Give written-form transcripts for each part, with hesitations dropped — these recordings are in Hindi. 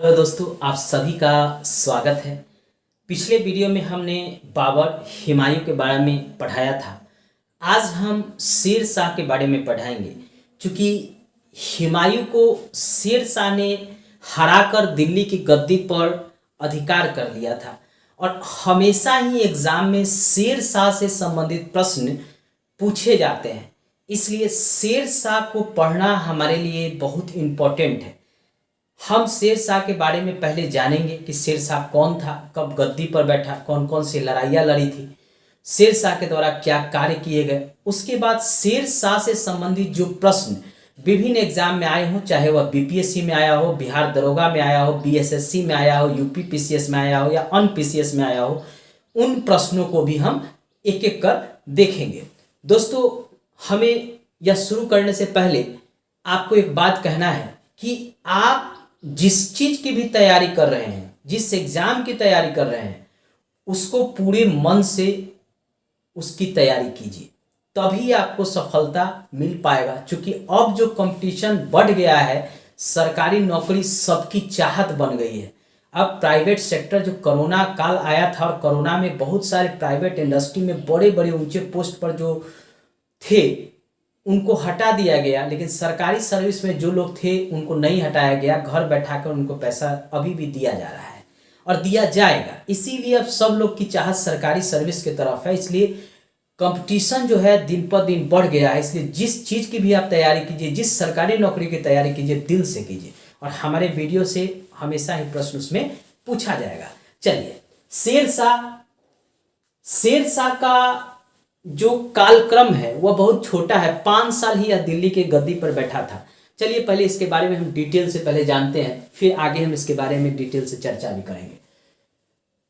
हेलो दोस्तों, आप सभी का स्वागत है। पिछले वीडियो में हमने बाबर हुमायूं के बारे में पढ़ाया था। आज हम शेर शाह के बारे में पढ़ाएंगे। क्योंकि हुमायूं को शेर शाह ने हराकर दिल्ली की गद्दी पर अधिकार कर लिया था और हमेशा ही एग्जाम में शेर शाह से संबंधित प्रश्न पूछे जाते हैं। इसलिए शेर शाह को पढ़ना हमारे लिए बहुत इम्पोर्टेंट है। हम शेर शाह के बारे में पहले जानेंगे कि शेर शाह कौन था, कब गद्दी पर बैठा, कौन कौन सी लड़ाइयाँ लड़ी थी, शेर शाह के द्वारा क्या कार्य किए गए। उसके बाद शेर शाह से संबंधित जो प्रश्न विभिन्न एग्जाम में आए हों, चाहे वह बीपीएससी में आया हो, बिहार दरोगा में आया हो, बीएसएससी में आया हो, यूपी पीसीएस में आया हो या अन पीसीएस में आया हो, उन प्रश्नों को भी हम एक एक कर देखेंगे। दोस्तों, हमें यह शुरू करने से पहले आपको एक बात कहना है कि आप जिस चीज की भी तैयारी कर रहे हैं, जिस एग्जाम की तैयारी कर रहे हैं, उसको पूरे मन से उसकी तैयारी कीजिए, तभी आपको सफलता मिल पाएगा। क्योंकि अब जो कंपटीशन बढ़ गया है, सरकारी नौकरी सबकी चाहत बन गई है। अब प्राइवेट सेक्टर, जो कोरोना काल आया था और कोरोना में बहुत सारे प्राइवेट इंडस्ट्री में बड़े बड़े ऊंचे पोस्ट पर जो थे उनको हटा दिया गया, लेकिन सरकारी सर्विस में जो लोग थे उनको नहीं हटाया गया। घर बैठाकर उनको पैसा अभी भी दिया जा रहा है और दिया जाएगा। इसीलिए अब सब लोग की चाहत सरकारी सर्विस की तरफ है। इसलिए कंपटीशन जो है दिन पर दिन बढ़ गया है। इसलिए जिस चीज़ की भी आप तैयारी कीजिए, जिस सरकारी नौकरी की तैयारी कीजिए, दिल से कीजिए और हमारे वीडियो से हमेशा ही प्रश्न उसमें पूछा जाएगा। चलिए, शेर शाह का जो कालक्रम है वह बहुत छोटा है। 5 साल ही यह दिल्ली के गद्दी पर बैठा था। चलिए पहले इसके बारे में हम डिटेल से पहले जानते हैं, फिर आगे हम इसके बारे में डिटेल से चर्चा भी करेंगे।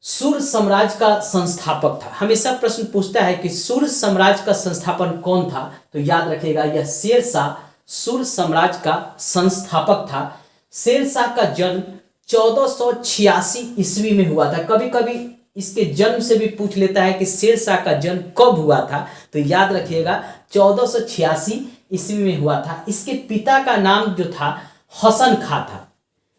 सूर्य साम्राज्य का संस्थापक था। हमेशा प्रश्न पूछता है कि सूर्य साम्राज्य का संस्थापन कौन था, तो याद रखिएगा यह शेर शाह सूर्य साम्राज्य का संस्थापक था। शेर शाह का जन्म 1486 ईस्वी में हुआ था। कभी कभी इसके जन्म से भी पूछ लेता है कि शेर शाह का जन्म कब हुआ था, तो याद रखिएगा 1486 ईस्वी में हुआ था। इसके पिता का नाम जो था हसन खां था।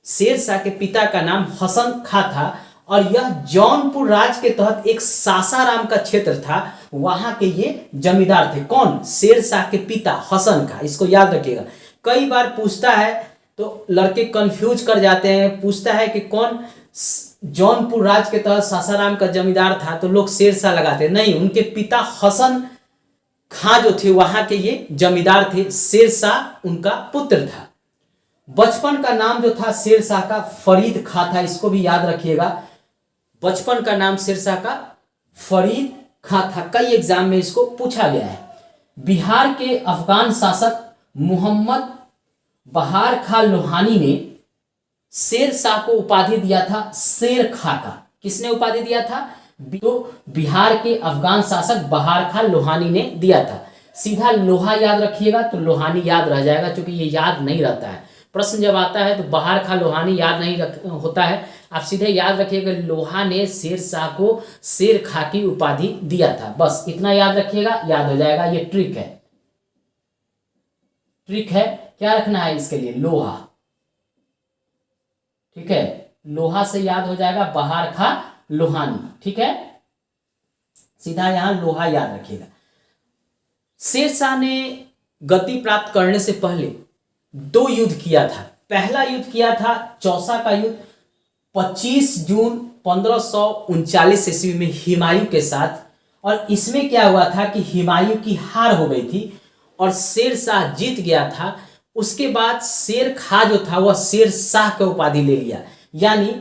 शेर शाह के पिता का नाम हसन खां था और यह जौनपुर राज्य के तहत एक सासाराम का क्षेत्र था, वहां के ये जमींदार थे। कौन? शेर शाह के पिता हसन खां। इसको याद रखिएगा। कई बार पूछता है तो लड़के कंफ्यूज कर जाते हैं, पूछता है कि कौन जौनपुर राज्य के तहत सासाराम का जमींदार था, तो लोग शेर शाह लगाते। नहीं, उनके पिता हसन खां जो थे वहां के ये जमींदार थे। शेर शाह उनका पुत्र था। बचपन का नाम जो था शेर शाह का फरीद खां था। इसको भी याद रखिएगा। बचपन का नाम शेर शाह का फरीद खां था। कई एग्जाम में इसको पूछा गया है। बिहार के अफगान शासक मोहम्मद बहार खां लोहानी ने शेर शाह को उपाधि दिया था शेर खां का। किसने उपाधि दिया था? तो बिहार के अफगान शासक बहार खां लोहानी ने दिया था। सीधा लोहा याद रखिएगा तो लोहानी याद रह जाएगा, क्योंकि ये याद नहीं रहता है। प्रश्न जब आता है तो बहार खां लोहानी याद नहीं होता है। आप सीधे याद रखिएगा लोहा ने शेर शाह को शेर खां की उपाधि दिया था। बस इतना याद रखिएगा, याद हो जाएगा। ये ट्रिक है। ट्रिक है, क्या रखना है इसके लिए? लोहा। ठीक है, लोहा से याद हो जाएगा बहार खां लोहानी। ठीक है, सीधा यहां लोहा याद रखिएगा। शेर शाह ने गद्दी प्राप्त करने से पहले 2 युद्ध किया था। पहला युद्ध किया था चौसा का युद्ध 25 जून 1539 ईस्वी में हुमायूं के साथ। और इसमें क्या हुआ था कि हुमायूं की हार हो गई थी और शेर शाह जीत गया था। उसके बाद शेर खां जो था वह शेर शाह का उपाधि ले लिया, यानी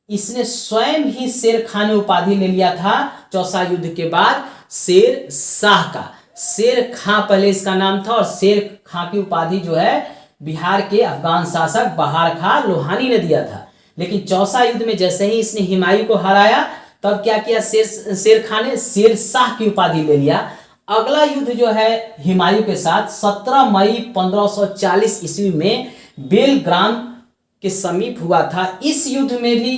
इसने स्वयं ही शेर खां ने उपाधि ले लिया था चौसा युद्ध के बाद शेर शाह का। शेर खां पहले इसका नाम था और शेर खां की उपाधि जो है बिहार के अफगान शासक बहार खां लोहानी ने दिया था। लेकिन चौसा युद्ध में जैसे ही इसने हुमायूं को हराया, तब क्या किया? शेर खां ने शेर शाह की उपाधि ले लिया। अगला युद्ध जो है हुमायूं के साथ 17 मई 1540 ईस्वी में बेलग्राम के समीप हुआ था। इस युद्ध में भी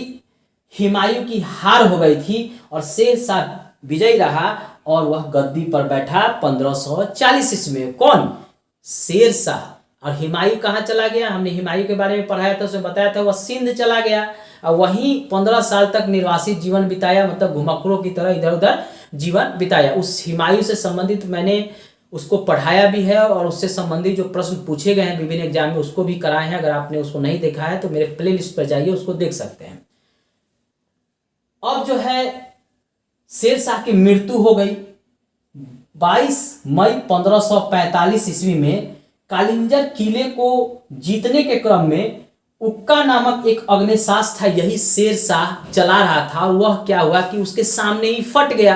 हुमायूं की हार हो गई थी और शेर शाह विजयी रहा और वह गद्दी पर बैठा 1540 ईस्वी में। कौन? शेर शाह। और हुमायूं कहाँ चला गया, हमने हुमायूं के बारे में पढ़ाया था, उसमें बताया था वह सिंध चला गया और वहीं 15 साल तक निर्वासित जीवन बिताया, मतलब घुमक्कड़ों की तरह इधर उधर जीवन बिताया। उस हुमायूं से संबंधित मैंने उसको पढ़ाया भी है और उससे संबंधित जो प्रश्न पूछे गए हैं विभिन्न एग्जाम में उसको भी कराए हैं। अगर आपने उसको नहीं देखा है तो मेरे प्ले लिस्ट पर जाइए, उसको देख सकते हैं। अब जो है शेरशाह की मृत्यु हो गई 22 मई 1545 ईस्वी में। कालिंजर किले को जीतने के क्रम में उक्का नामक एक अग्निशास्त्र था, यही शेरशाह चला रहा था। वह क्या हुआ कि उसके सामने ही फट गया।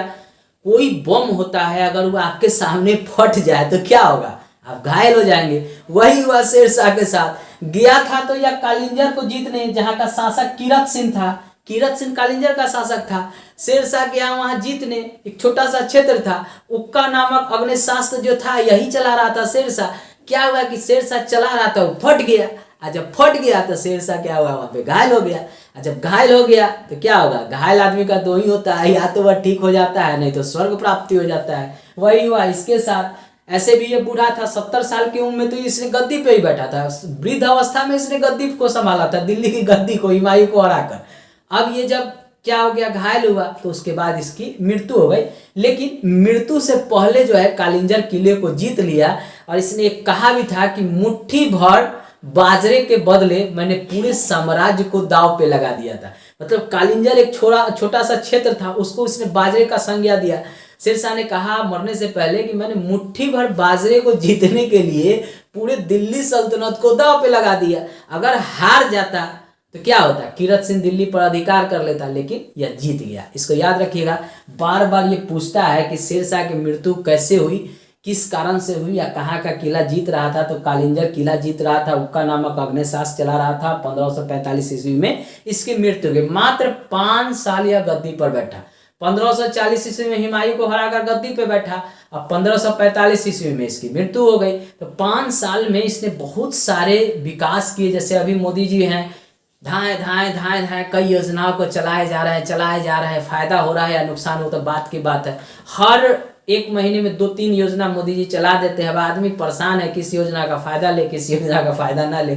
कोई बम होता है, अगर वो आपके सामने फट जाए तो क्या होगा, आप घायल हो जाएंगे। वही हुआ शेरशाह के साथ। गया था तो यह कालिंजर को जीतने, जहां का शासक कीरत सिंह था, कीरत सिंह कालिंजर का शासक था। शेरशाह गया वहां जीतने, एक छोटा सा क्षेत्र था, उक्का नामक अग्निशास्त्र जो था यही चला रहा था शेरशाह। क्या हुआ कि शेरशाह चला रहा था, वो फट गया। और जब फट गया तो शेरशाह क्या हुआ, वहां पे घायल हो गया। और जब घायल हो गया तो क्या होगा, घायल आदमी का दो ही होता है, या तो वह ठीक हो जाता है नहीं तो स्वर्ग प्राप्ति हो जाता है। वही हुआ इसके साथ। ऐसे भी ये बूढ़ा था, 70 साल की उम्र में तो इसने गद्दी पे ही बैठा था, वृद्ध अवस्था में इसने गद्दी को संभाला था, दिल्ली की गद्दी को हुमायूं को हराकर। अब ये जब क्या हो गया, घायल हुआ, तो उसके बाद इसकी मृत्यु हो गई। लेकिन मृत्यु से पहले जो है कालिंजर किले को जीत लिया। और इसने कहा भी था कि मुट्ठी भर बाजरे के बदले मैंने पूरे साम्राज्य को दांव पे लगा दिया था। मतलब कालिंजर एक छोटा सा क्षेत्र था, उसको इसने बाजरे का संज्ञा दिया। शेरशाह ने कहा मरने से पहले कि मैंने मुट्ठी भर बाजरे को जीतने के लिए पूरे दिल्ली सल्तनत को दांव पे लगा दिया। अगर हार जाता तो क्या होता, कीरत सिंह दिल्ली पर अधिकार कर लेता, लेकिन यह जीत गया। इसको याद रखिएगा। बार बार ये पूछता है कि शेरशाह की मृत्यु कैसे हुई, किस कारण से हुई, या कहाँ का किला जीत रहा था। तो कालिंजर किला जीत रहा था, उक्का नामक अग्निशास्त्र चला रहा था। 1545 ईस्वी में इसकी मृत्यु हो गई। मात्र 5 साल यह गद्दी पर बैठा। 1540 ईस्वी में हुमायूं को हराकर गद्दी पे बैठा। अब 1545 ईस्वी में इसकी मृत्यु हो गई। तो 5 साल में इसने बहुत सारे विकास किए। जैसे अभी मोदी जी हैं, धाए धाए धाए धाए कई योजनाओं को चलाए जा रहे हैं। फायदा हो रहा है या नुकसान हो तो बात की बात है। हर एक महीने में 2-3 योजना मोदी जी चला देते हैं। अब आदमी परेशान है, किस योजना का फायदा ले, किस योजना का फायदा ना ले।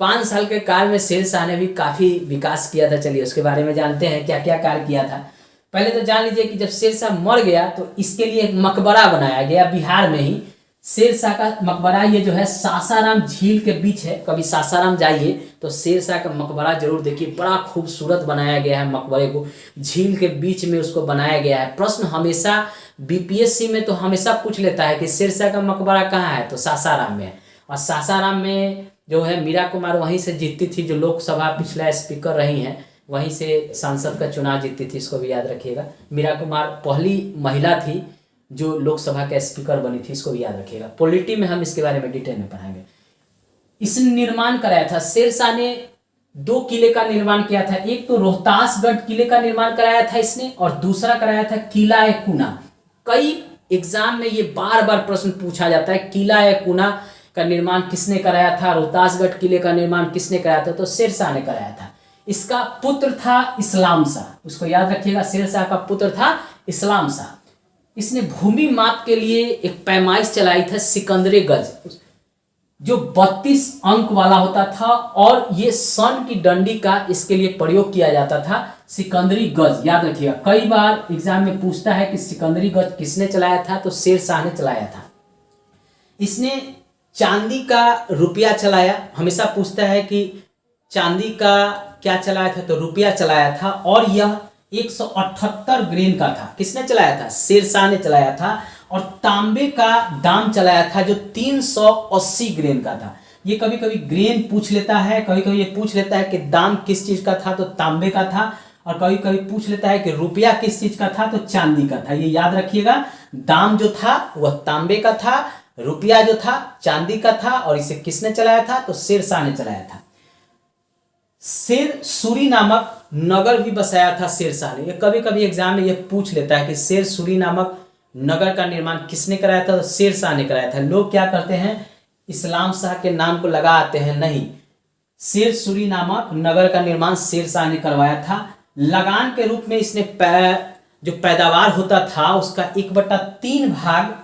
5 साल के काल में शेरशाह ने भी काफी विकास किया था। चलिए उसके बारे में जानते हैं क्या क्या कार्य किया था। पहले तो जान लीजिए कि जब शेरशाह मर गया तो इसके लिए एक मकबरा बनाया गया बिहार में ही। शेरशाह का मकबरा ये जो है सासाराम झील के बीच है। कभी सासाराम जाइए तो शेरशाह का मकबरा जरूर देखिए, बड़ा खूबसूरत बनाया गया है। मकबरे को झील के बीच में उसको बनाया गया है। प्रश्न हमेशा बीपीएससी में तो हमेशा पूछ लेता है कि शेरशाह का मकबरा कहाँ है, तो सासाराम में है। और सासाराम में जो है मीरा कुमार वहीं से जीतती थी, जो लोकसभा पिछला स्पीकर रही हैं, वहीं से सांसद का चुनाव जीतती थी। इसको भी याद रखिएगा। मीरा कुमार पहली महिला थी जो लोकसभा का स्पीकर बनी थी, इसको भी याद रखिएगा। पॉलिटी में हम इसके बारे में डिटेल में पढ़ाएंगे। इसने निर्माण कराया था, शेरशाह ने 2 किले का निर्माण किया था। एक तो रोहतासगढ़ किले का निर्माण कराया था इसने, और दूसरा कराया था किला ए कुना। कई एग्जाम में ये बार बार प्रश्न पूछा जाता है, किला ए कुना का निर्माण किसने कराया था, रोहतासगढ़ किले का निर्माण किसने कराया था, तो शेरशाह ने कराया था। इसका पुत्र था इस्लाम शाह, उसको याद रखिएगा। शेरशाह का पुत्र था इस्लाम शाह। इसने भूमि माप के लिए एक पैमाइश चलाई था, सिकंदरे गज, जो 32 अंक वाला होता था, और ये सन की डंडी का इसके लिए प्रयोग किया जाता था। सिकंदरी गज याद रखिएगा। कई बार एग्जाम में पूछता है कि सिकंदरी गज किसने चलाया था, तो शेरशाह ने चलाया था। इसने चांदी का रुपया चलाया। हमेशा पूछता है कि चांदी का क्या चलाया था, तो रुपया चलाया था। और यह 178 ग्रेन का था। किसने चलाया था, शेरशाह ने चलाया था। और तांबे का दाम चलाया था, जो 380 ग्रेन का था। ये कभी कभी ग्रेन पूछ लेता है, कभी कभी ये पूछ लेता है कि दाम किस चीज का था, तो तांबे का था। और कभी कभी पूछ लेता है कि रुपया किस चीज का था, तो चांदी का था। ये याद रखिएगा। दाम जो था वह तांबे का था, रुपया जो था चांदी का था। और इसे किसने चलाया था, तो शेरशाह ने चलाया था। शेर सूरी नामक नगर भी बसाया था शेरशाह ने। ये कभी कभी एग्जाम में ये पूछ लेता है कि शेर सूरी नामक नगर का निर्माण किसने कराया था, तो शेरशाह ने कराया था। लोग क्या करते हैं, इस्लाम शाह के नाम को लगा आते हैं, नहीं, शेर सूरी नामक नगर का निर्माण शेरशाह ने करवाया था। लगान के रूप में इसने जो पैदावार होता था उसका 1/3 भाग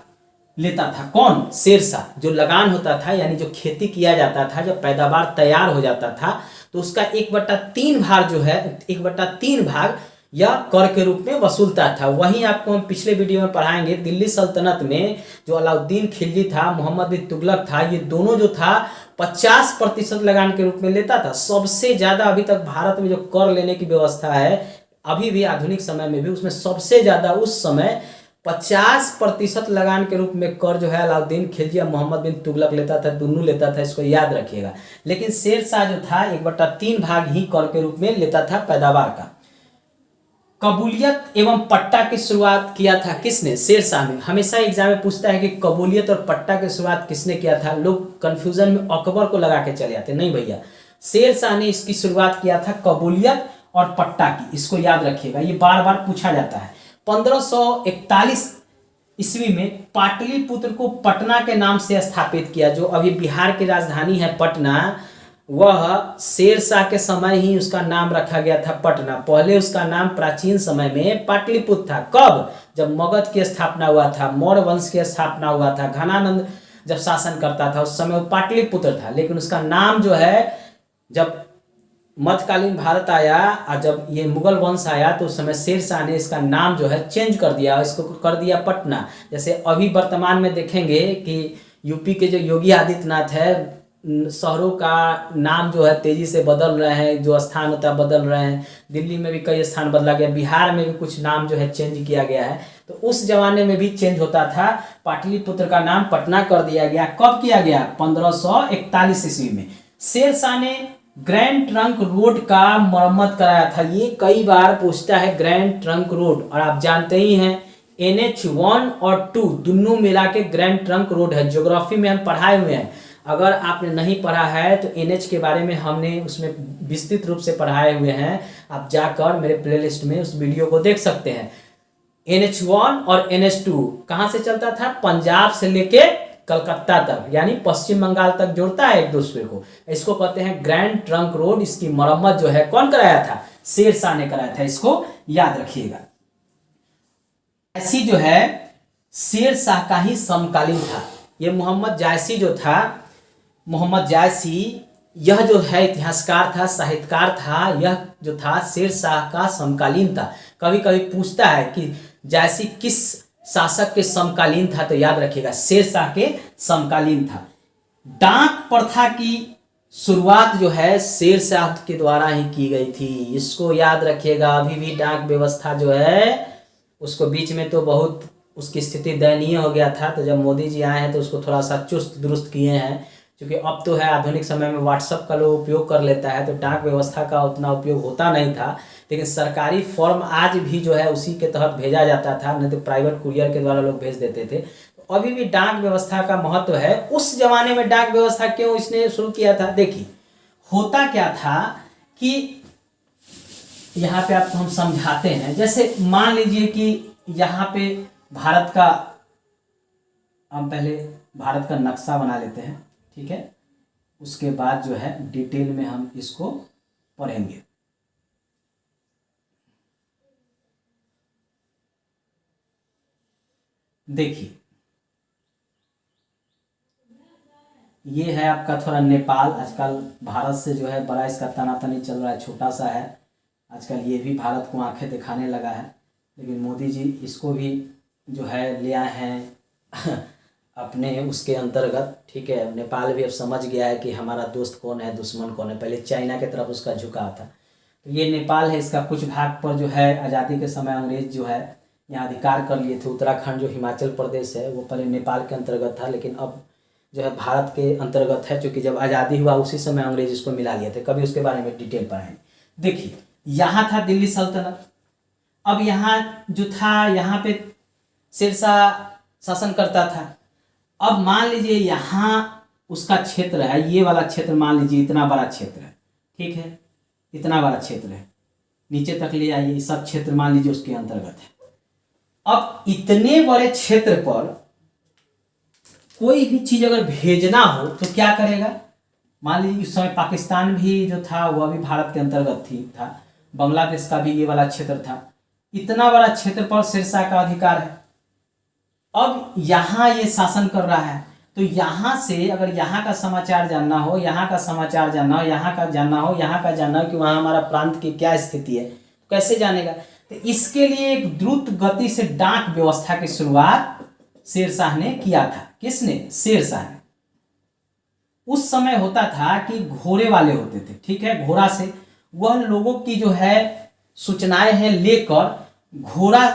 लेता था। कौन? शेरशाह। जो लगान होता था यानी जो खेती किया जाता था, जब पैदावार तैयार हो जाता था तो उसका 1/3 भाग जो है, 1/3 भाग या कर के रूप में वसूलता था। वहीं आपको हम पिछले वीडियो में पढ़ाएंगे, दिल्ली सल्तनत में जो अलाउद्दीन खिलजी था, मोहम्मद बिन तुगलक था, ये दोनों जो था 50% लगान के रूप में लेता था। सबसे ज्यादा अभी तक भारत में जो कर लेने की व्यवस्था है, अभी भी आधुनिक समय में भी, उसमें सबसे ज्यादा उस समय 50% लगान के रूप में कर जो है अलाउद्दीन खिलजी और मोहम्मद बिन तुगलक लेता था, दोनों लेता था, इसको याद रखिएगा। लेकिन शेरशाह जो था 1/3 भाग ही कर के रूप में लेता था पैदावार का। कबूलियत एवं पट्टा की शुरुआत किया था किसने? शेरशाह ने। हमेशा एग्जाम में पूछता है कि कबूलियत और पट्टा की शुरुआत किसने किया था। लोग कंफ्यूजन में अकबर को लगा के चले जाते, नहीं भैया, शेरशाह ने इसकी शुरुआत किया था, कबूलियत और पट्टा की। इसको याद रखिएगा, ये बार बार पूछा जाता है। 1541 ईस्वी में पाटलिपुत्र को पटना के नाम से स्थापित किया। जो अभी बिहार की राजधानी है पटना, वह शेरशाह के समय ही उसका नाम रखा गया था पटना। पहले उसका नाम प्राचीन समय में पाटलिपुत्र था। कब? जब मगध की स्थापना हुआ था, मौर्य वंश की स्थापना हुआ था, घनानंद जब शासन करता था उस समय वो पाटलिपुत्र था। लेकिन उसका नाम जो है, जब मध्यकालीन भारत आया और जब ये मुगल वंश आया तो उस समय शेरशाह ने इसका नाम जो है चेंज कर दिया, इसको कर दिया पटना। जैसे अभी वर्तमान में देखेंगे कि यूपी के जो योगी आदित्यनाथ है, शहरों का नाम जो है तेजी से बदल रहे हैं, जो स्थान होता है बदल रहे हैं। दिल्ली में भी कई स्थान बदला गया, बिहार में भी कुछ नाम जो है चेंज किया गया है। तो उस जमाने में भी चेंज होता था, पाटलिपुत्र का नाम पटना कर दिया गया। कब किया गया? 1541 ईस्वी में। शेरशाह ने ग्रैंड ट्रंक रोड का मरम्मत कराया था। ये कई बार पूछता है, ग्रैंड ट्रंक रोड, और आप जानते ही हैं NH1 और 2 दोनों मिला के ग्रैंड ट्रंक रोड है। ज्योग्राफी में हम पढ़ाए हुए हैं। अगर आपने नहीं पढ़ा है तो NH के बारे में हमने उसमें विस्तृत रूप से पढ़ाए हुए हैं, आप जाकर मेरे प्लेलिस्ट में उस वीडियो को देख सकते हैं। NH1 और NH2 कहाँ से चलता था? पंजाब से लेके कलकत्ता तक, यानी पश्चिम बंगाल तक जोड़ता है एक दूसरे को। इसको कहते हैं ग्रैंड ट्रंक रोड। इसकी मरम्मत जो है कौन कराया था? शेरशाह ने कराया था, इसको याद रखिएगा। ऐसी जो है शेरशाह का ही समकालीन था। ये मोहम्मद जायसी जो था, मोहम्मद जायसी, यह जो है इतिहासकार था, साहित्यकार था, यह जो था शेरशाह का समकालीन था। कभी कभी पूछता है कि जायसी किस शासक के समकालीन था, तो याद रखिएगा शेरशाह के समकालीन था। डाक प्रथा की शुरुआत जो है शेरशाह के द्वारा ही की गई थी, इसको याद रखिएगा। अभी भी डाक व्यवस्था जो है उसको बीच में तो बहुत उसकी स्थिति दयनीय हो गया था, तो जब मोदी जी आए हैं तो उसको थोड़ा सा चुस्त दुरुस्त किए हैं। क्योंकि अब तो है आधुनिक समय में व्हाट्सएप का लोग उपयोग कर लेता है, तो डाक व्यवस्था का उतना उपयोग होता नहीं था। लेकिन सरकारी फॉर्म आज भी जो है उसी के तहत भेजा जाता था, नहीं तो प्राइवेट कुरियर के द्वारा लोग भेज देते थे। तो अभी भी डाक व्यवस्था का महत्व है। उस जमाने में डाक व्यवस्था क्यों इसने शुरू किया था? देखिए होता क्या था कि यहाँ पे आपको हम समझाते हैं। जैसे मान लीजिए कि यहाँ पे भारत का, हम पहले भारत का नक्शा बना लेते हैं, ठीक है, उसके बाद जो है डिटेल में हम इसको पढ़ेंगे। देखिए ये है आपका थोड़ा नेपाल। आजकल भारत से जो है बड़ा इसका तनातनी चल रहा है, छोटा सा है आजकल। ये भी भारत को आंखें दिखाने लगा है, लेकिन मोदी जी इसको भी जो है ले आए हैं अपने उसके अंतर्गत, ठीक है। नेपाल भी अब समझ गया है कि हमारा दोस्त कौन है, दुश्मन कौन है। पहले चाइना की तरफ उसका झुकाव था। तो ये नेपाल है, इसका कुछ भाग पर जो है आज़ादी के समय अंग्रेज जो है यहाँ अधिकार कर लिए थे। उत्तराखंड जो हिमाचल प्रदेश है वो पहले नेपाल के अंतर्गत था, लेकिन अब जो है भारत के अंतर्गत है। क्योंकि जब आज़ादी हुआ उसी समय अंग्रेज इसको मिला लिए थे। कभी उसके बारे में डिटेल पढ़ाएंगे। देखिए यहाँ था दिल्ली सल्तनत। अब यहाँ जो था, यहाँ पे शेरशाह शासन करता था। अब मान लीजिए यहाँ उसका क्षेत्र है, ये वाला क्षेत्र मान लीजिए इतना बड़ा क्षेत्र है, ठीक है, इतना बड़ा क्षेत्र है, नीचे तक ले आइए, सब क्षेत्र मान लीजिए उसके अंतर्गत है। अब इतने बड़े क्षेत्र पर कोई भी चीज अगर भेजना हो तो क्या करेगा? मान लीजिए उस समय पाकिस्तान भी जो था वह भी भारत के अंतर्गत था, बांग्लादेश का भी ये वाला क्षेत्र था। इतना बड़ा क्षेत्र पर शेरशाह का अधिकार है। अब यहाँ ये शासन कर रहा है, तो यहाँ से अगर यहाँ का समाचार जानना हो, यहाँ का समाचार जानना हो, यहाँ का जानना हो, यहाँ का जानना हो कि वहाँ हमारा प्रांत की क्या स्थिति है, कैसे जानेगा? तो इसके लिए एक द्रुत गति से डाक व्यवस्था की शुरुआत शेरशाह ने किया था। किसने? शेरशाह ने। उस समय होता था कि घोड़े वाले होते थे, ठीक है, घोड़ा से वह लोगों की जो है सूचनाएं हैं लेकर घोड़ा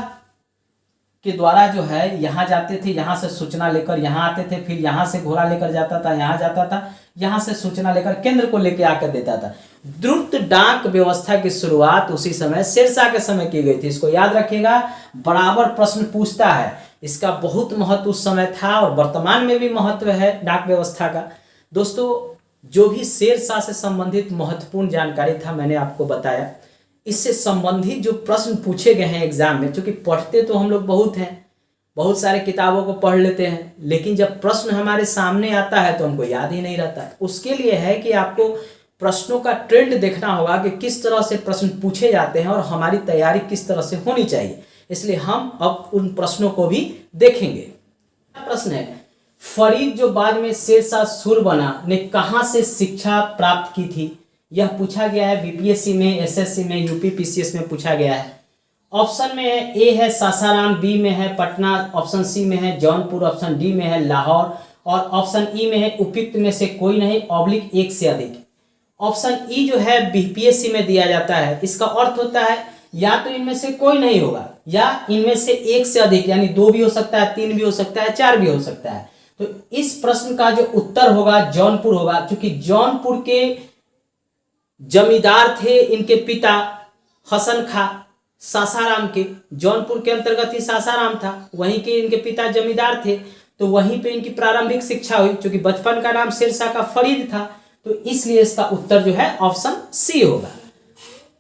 के द्वारा जो है यहाँ जाते थे, यहाँ से सूचना लेकर यहाँ आते थे, फिर यहाँ से घोड़ा लेकर जाता था, यहाँ जाता था, यहाँ से सूचना लेकर केंद्र को लेकर आकर देता था। द्रुत डाक व्यवस्था की शुरुआत उसी समय शेरशाह के समय की गई थी। इसको याद रखिएगा, बराबर प्रश्न पूछता है। इसका बहुत महत्व उस समय था और वर्तमान में भी महत्व है डाक व्यवस्था का। दोस्तों, जो भी शेरशाह से संबंधित महत्वपूर्ण जानकारी था मैंने आपको बताया। इससे संबंधित जो प्रश्न पूछे गए हैं एग्जाम में, क्योंकि पढ़ते तो हम लोग बहुत हैं, बहुत सारे किताबों को पढ़ लेते हैं, लेकिन जब प्रश्न हमारे सामने आता है तो हमको याद ही नहीं रहता। उसके लिए है कि आपको प्रश्नों का ट्रेंड देखना होगा कि किस तरह से प्रश्न पूछे जाते हैं और हमारी तैयारी किस तरह से होनी चाहिए। इसलिए हम अब उन प्रश्नों को भी देखेंगे। प्रश्न है, फरीद जो बाद में शेरशाह सूर बना ने कहाँ से शिक्षा प्राप्त की थी? यह पूछा गया है बीपीएससी में, एसएससी में, यूपी पीसीएस में पूछा गया है। ऑप्शन में है ए है सासाराम, बी में है पटना, ऑप्शन सी में है जौनपुर, ऑप्शन डी में है लाहौर और ऑप्शन ई में है उपयुक्त में से कोई नहीं ऑब्लिक एक से अधिक। ऑप्शन ई जो है बीपीएससी में दिया जाता है। इसका अर्थ होता है या तो इनमें से कोई नहीं होगा या इनमें से एक से अधिक, यानी 2 भी हो सकता है, 3 भी हो सकता है, 4 भी हो सकता है। तो इस प्रश्न का जो उत्तर होगा जौनपुर होगा, क्योंकि जौनपुर के जमींदार थे इनके पिता हसन खां सासाराम के। जौनपुर के अंतर्गत ही सासाराम था, वहीं के इनके पिता जमींदार थे, तो वहीं पे इनकी प्रारंभिक शिक्षा हुई। क्योंकि बचपन का नाम शेरशाह का फरीद था, तो इसलिए इसका उत्तर जो है ऑप्शन सी होगा।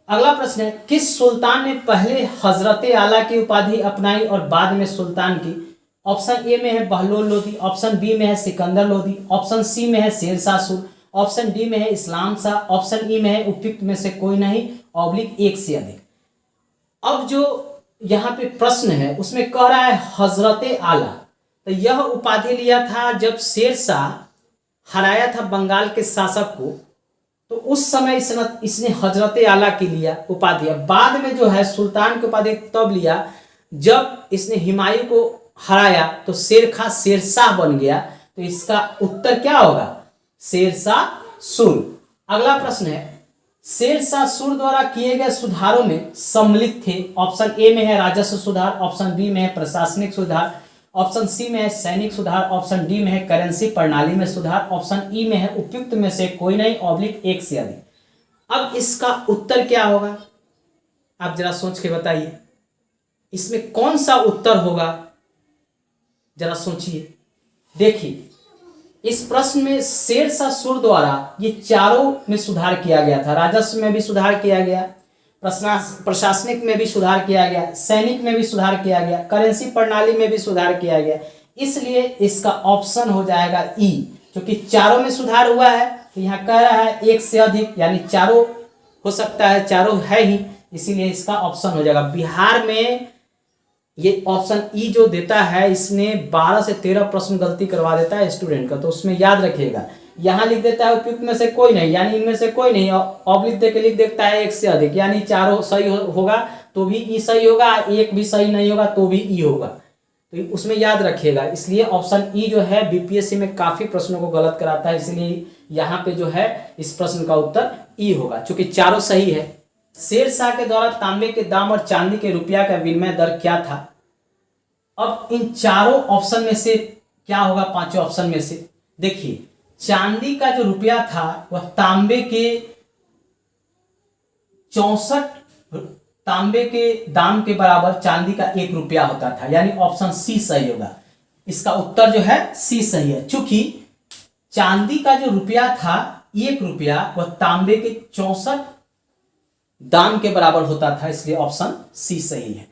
अगला प्रश्न है, किस सुल्तान ने पहले हजरत आला की उपाधि अपनाई और बाद में सुल्तान की? ऑप्शन ए में है बहलोल लोदी, ऑप्शन बी में है सिकंदर लोदी, ऑप्शन सी में है शेरशाह सूर, ऑप्शन डी में है इस्लाम शाह, ऑप्शन ई में है उपयुक्त में से कोई नहीं ऑब्लिक एक से अधिक। अब जो यहाँ पे प्रश्न है उसमें कह रहा है हजरत आला, तो यह उपाधि लिया था जब शेरशाह हराया था बंगाल के शासक को, तो उस समय इसने हजरत आला की लिया उपाधि। बाद में जो है सुल्तान की उपाधि तब लिया जब इसने हुमायूं को हराया, तो शेरशाह बन गया। तो इसका उत्तर क्या होगा? शेरशाह सूर। अगला प्रश्न है, शेरशाह सूर द्वारा किए गए सुधारों में सम्मिलित थे। ऑप्शन ए में है राजस्व सुधार, ऑप्शन बी में है प्रशासनिक सुधार, ऑप्शन सी में है सैनिक सुधार, ऑप्शन डी में है करेंसी प्रणाली में सुधार, ऑप्शन ई में है उपयुक्त में से कोई नहीं ऑब्लिक एक से अधिक। अब इसका उत्तर क्या होगा? आप जरा सोच के बताइए, इसमें कौन सा उत्तर होगा? जरा सोचिए। देखिए, इस प्रश्न में शेरशाह सूर द्वारा ये चारों में सुधार किया गया था। राजस्व में भी सुधार किया गया, प्रशासनिक में भी सुधार किया गया, सैनिक में भी सुधार किया गया, करेंसी प्रणाली में भी सुधार किया गया। इसलिए इसका ऑप्शन हो जाएगा ई, क्योंकि चारों में सुधार हुआ है। तो यहाँ कह रहा है एक से अधिक, यानी चारों हो सकता है, चारों है ही, इसीलिए इसका ऑप्शन हो जाएगा। बिहार में ये ऑप्शन ई जो देता है, इसने 12 से 13 प्रश्न गलती करवा देता है स्टूडेंट का, तो उसमें याद रखिएगा। यहाँ लिख देता है उपयुक्त में से कोई नहीं, यानी इनमें से कोई नहीं, ऑब्लिक दे के लिख देता है एक से अधिक, यानी चारों सही होगा तो भी ई सही होगा, एक भी सही नहीं होगा तो भी ई होगा। तो उसमें याद रखिएगा। इसलिए ऑप्शन ई जो है बीपीएससी में काफी प्रश्नों को गलत कराता है, इसलिए यहाँ पे जो है इस प्रश्न का उत्तर ई होगा, क्योंकि चारों सही है। शेरशाह के द्वारा तांबे के दाम और चांदी के रुपया का विनिमय दर क्या था? अब इन चारों ऑप्शन में से क्या होगा? पांचों ऑप्शन में से देखिए, चांदी का जो रुपया था वह तांबे के 64 तांबे के दाम के बराबर चांदी का 1 रुपया होता था, यानी ऑप्शन सी सही होगा। इसका उत्तर जो है सी सही है, क्योंकि चांदी का जो रुपया था 1 रुपया वह तांबे के 64 दाम के बराबर होता था, इसलिए ऑप्शन सी सही है।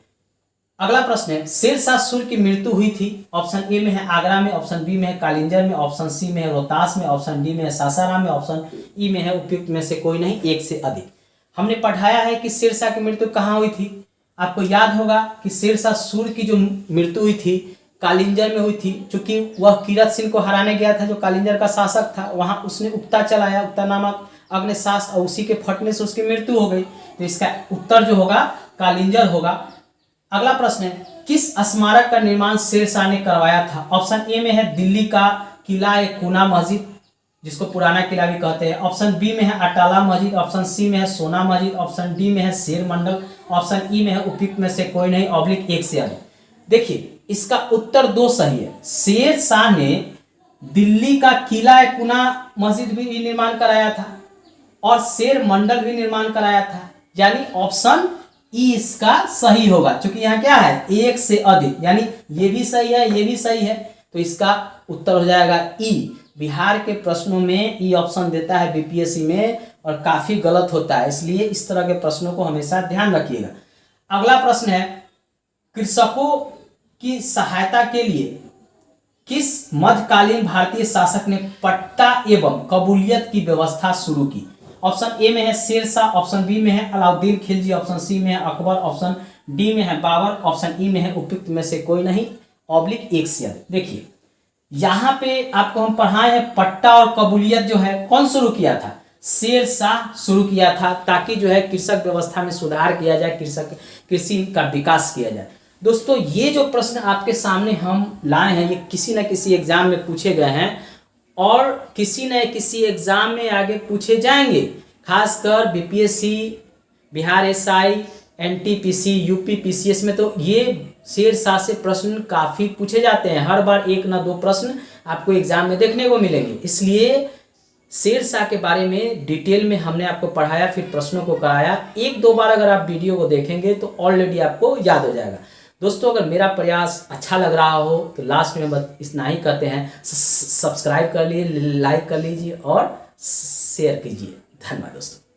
अगला प्रश्न है, शेरशाह सूर की मृत्यु हुई थी। ऑप्शन ए में है आगरा में, ऑप्शन बी में है कालिंजर में, ऑप्शन सी में है रोहतास में, ऑप्शन डी में है सासाराम में, ऑप्शन ई में है उपयुक्त में से कोई नहीं एक से अधिक। हमने पढ़ाया है कि शेरशाह की मृत्यु कहाँ हुई थी। आपको याद होगा कि शेरशाह सूर की जो मृत्यु हुई थी कालिंजर में हुई थी, चूंकि वह कीरत सिंह को हराने गया था जो कालिंजर का शासक था। वहां उसने उक्ता चलाया, उक्ता नामक अग्निशास्त्र, और उसी के फटने से उसकी मृत्यु हो गई। तो इसका उत्तर जो होगा कालिंजर होगा। अगला प्रश्न है, किस स्मारक का निर्माण शेरशाह ने करवाया था? ऑप्शन ए में है दिल्ली का किला ए कुना मस्जिद, जिसको पुराना किला भी कहते हैं। ऑप्शन बी में है अटाला मस्जिद, ऑप्शन सी में है सोना मस्जिद, ऑप्शन डी में है शेर मंडल, ऑप्शन ई में है उपयुक्त में से कोई नहीं, ऑब्लिक एक से अधिक। देखिए इसका उत्तर दो सही है। शेरशाह ने दिल्ली का किला ए कुना मस्जिद भी निर्माण कराया था और शेर मंडल भी निर्माण कराया था, यानी ऑप्शन ई इसका सही होगा। क्योंकि यहाँ क्या है, एक से अधिक, यानी ये भी सही है, ये भी सही है, तो इसका उत्तर हो जाएगा ई। बिहार के प्रश्नों में ई ऑप्शन देता है बीपीएससी में, और काफी गलत होता है, इसलिए इस तरह के प्रश्नों को हमेशा ध्यान रखिएगा। अगला प्रश्न है, कृषकों की सहायता के लिए किस मध्यकालीन भारतीय शासक ने पट्टा एवं कबूलियत की व्यवस्था शुरू की? ऑप्शन ए में है शेरशाह, ऑप्शन बी में है अलाउद्दीन खिलजी, ऑप्शन सी में है अकबर, ऑप्शन डी में है बाबर, ऑप्शन ई में है उपयुक्त में से कोई नहीं, ऑब्लिक एक से अधिक। देखिए यहाँ पे आपको हम पढ़ाए हैं पट्टा और कबूलियत जो है कौन शुरू किया था? शेरशाह शुरू किया था, ताकि जो है कृषक व्यवस्था में सुधार किया जाए, कृषि का विकास किया जाए। दोस्तों ये जो प्रश्न आपके सामने हम लाए हैं, ये किसी न किसी एग्जाम में पूछे गए हैं और किसी न किसी एग्जाम में आगे पूछे जाएंगे। खासकर BPSC, Bihar SI, NTPC, UP PCS में तो ये शेरशाह से प्रश्न काफ़ी पूछे जाते हैं। हर बार एक ना दो प्रश्न आपको एग्जाम में देखने को मिलेंगे। इसलिए शेरशाह के बारे में डिटेल में हमने आपको पढ़ाया, फिर प्रश्नों को कराया। एक दो बार अगर आप वीडियो को देखेंगे तो ऑलरेडी आपको याद हो जाएगा। दोस्तों अगर मेरा प्रयास अच्छा लग रहा हो तो लास्ट में बस इतना ही कहते हैं, सब्सक्राइब कर लीजिए, लाइक कर लीजिए और शेयर कीजिए। धन्यवाद दोस्तों।